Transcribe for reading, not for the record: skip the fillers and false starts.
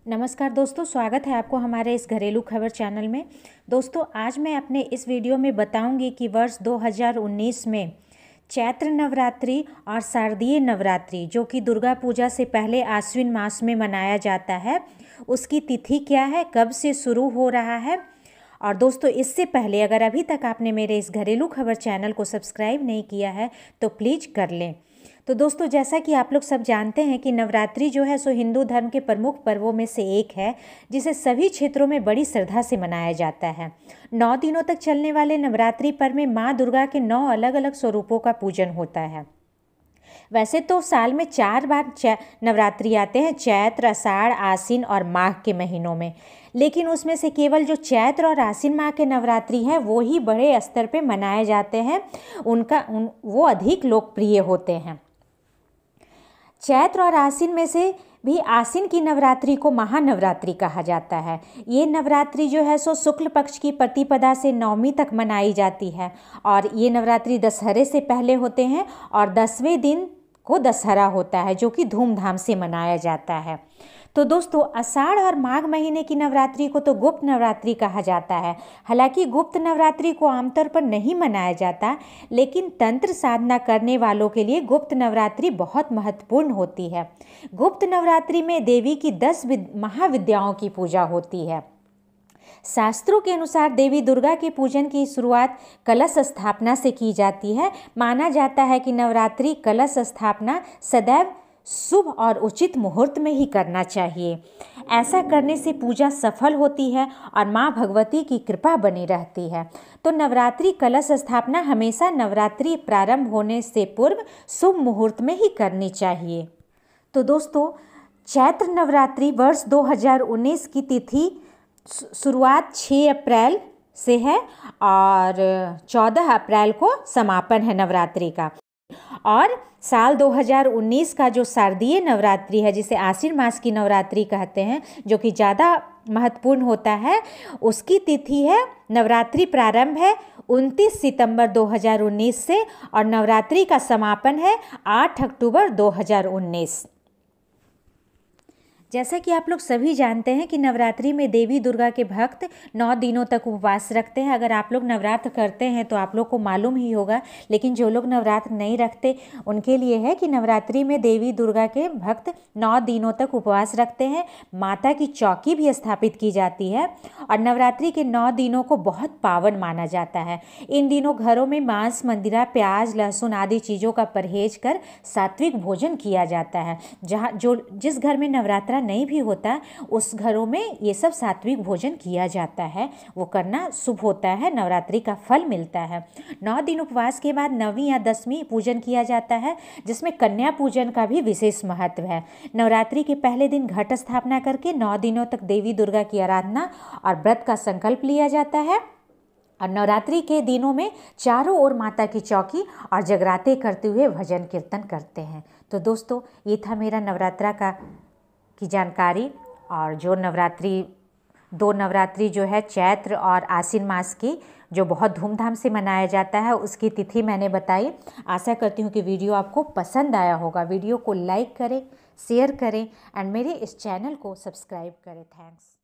नमस्कार दोस्तों, स्वागत है आपको हमारे इस घरेलू खबर चैनल में। दोस्तों, आज मैं अपने इस वीडियो में बताऊंगी कि वर्ष 2019 में चैत्र नवरात्रि और शारदीय नवरात्रि जो कि दुर्गा पूजा से पहले आश्विन मास में मनाया जाता है, उसकी तिथि क्या है, कब से शुरू हो रहा है। और दोस्तों, इससे पहले अगर अभी तक आपने मेरे इस घरेलू खबर चैनल को सब्सक्राइब नहीं किया है तो प्लीज़ कर लें। तो दोस्तों, जैसा कि आप लोग सब जानते हैं कि नवरात्रि जो है सो हिंदू धर्म के प्रमुख पर्वों में से एक है, जिसे सभी क्षेत्रों में बड़ी श्रद्धा से मनाया जाता है। 9 दिनों तक चलने वाले नवरात्रि पर्व में माँ दुर्गा के 9 अलग अलग स्वरूपों का पूजन होता है। वैसे तो साल में 4 बार नवरात्रि आते हैं, चैत्र, आषाढ़, आश्विन और माघ के महीनों में, लेकिन उसमें से केवल जो चैत्र और आश्विन माह के नवरात्रि हैं वो ही बड़े स्तर पे मनाए जाते हैं। वो अधिक लोकप्रिय होते हैं। चैत्र और आश्विन में से भी आश्विन की नवरात्रि को महानवरात्रि कहा जाता है। ये नवरात्रि जो है सो शुक्ल पक्ष की प्रतिपदा से नवमी तक मनाई जाती है और ये नवरात्रि दशहरे से पहले होते हैं और 10वें दिन को दशहरा होता है, जो कि धूमधाम से मनाया जाता है। तो दोस्तों, आषाढ़ और माघ महीने की नवरात्रि को तो गुप्त नवरात्रि कहा जाता है। हालांकि गुप्त नवरात्रि को आमतौर पर नहीं मनाया जाता, लेकिन तंत्र साधना करने वालों के लिए गुप्त नवरात्रि बहुत महत्वपूर्ण होती है। गुप्त नवरात्रि में देवी की 10 महाविद्याओं की पूजा होती है। शास्त्रों के अनुसार देवी दुर्गा के पूजन की शुरुआत कलश स्थापना से की जाती है। माना जाता है कि नवरात्रि कलश स्थापना सदैव शुभ और उचित मुहूर्त में ही करना चाहिए। ऐसा करने से पूजा सफल होती है और माँ भगवती की कृपा बनी रहती है। तो नवरात्रि कलश स्थापना हमेशा नवरात्रि प्रारंभ होने से पूर्व शुभ मुहूर्त में ही करनी चाहिए। तो दोस्तों, चैत्र नवरात्रि वर्ष 2019 की तिथि शुरुआत 6 अप्रैल से है और 14 अप्रैल को समापन है नवरात्रि का। और साल 2019 का जो शारदीय नवरात्रि है, जिसे आश्विन मास की नवरात्रि कहते हैं, जो कि ज़्यादा महत्वपूर्ण होता है, उसकी तिथि है, नवरात्रि प्रारंभ है 29 सितंबर 2019 से और नवरात्रि का समापन है 8 अक्टूबर 2019। जैसा कि आप लोग सभी जानते हैं कि नवरात्रि में देवी दुर्गा के भक्त 9 दिनों तक उपवास रखते हैं। अगर आप लोग नवरात्र करते हैं तो आप लोग को मालूम ही होगा, लेकिन जो लोग नवरात्र नहीं रखते उनके लिए है कि नवरात्रि में देवी दुर्गा के भक्त 9 दिनों तक उपवास रखते हैं। माता की चौकी भी स्थापित की जाती है और नवरात्रि के 9 दिनों को बहुत पावन माना जाता है। इन दिनों घरों में मांस, मंदिरा, प्याज, लहसुन आदि चीज़ों का परहेज कर सात्विक भोजन किया जाता है। जिस घर में नवरात्रा नहीं भी होता, उस घरों में ये सब सात्विक भोजन किया जाता है। वो करना शुभ होता है, नवरात्रि का फल मिलता है। 9 दिन उपवास के बाद 9वीं या 10वीं पूजन किया जाता है, जिसमें कन्या पूजन का भी विशेष महत्व है। नवरात्रि के पहले दिन घट स्थापना करके 9 दिनों तक देवी दुर्गा की आराधना और व्रत का संकल्प लिया जाता है और नवरात्रि के दिनों में चारों ओर माता की चौकी और जगराते करते हुए भजन कीर्तन करते हैं। तो दोस्तों, ये था मेरा नवरात्रा की जानकारी। और जो 2 नवरात्रि जो है चैत्र और आश्विन मास की, जो बहुत धूमधाम से मनाया जाता है, उसकी तिथि मैंने बताई। आशा करती हूँ कि वीडियो आपको पसंद आया होगा। वीडियो को लाइक करें, शेयर करें एंड मेरे इस चैनल को सब्सक्राइब करें। थैंक्स।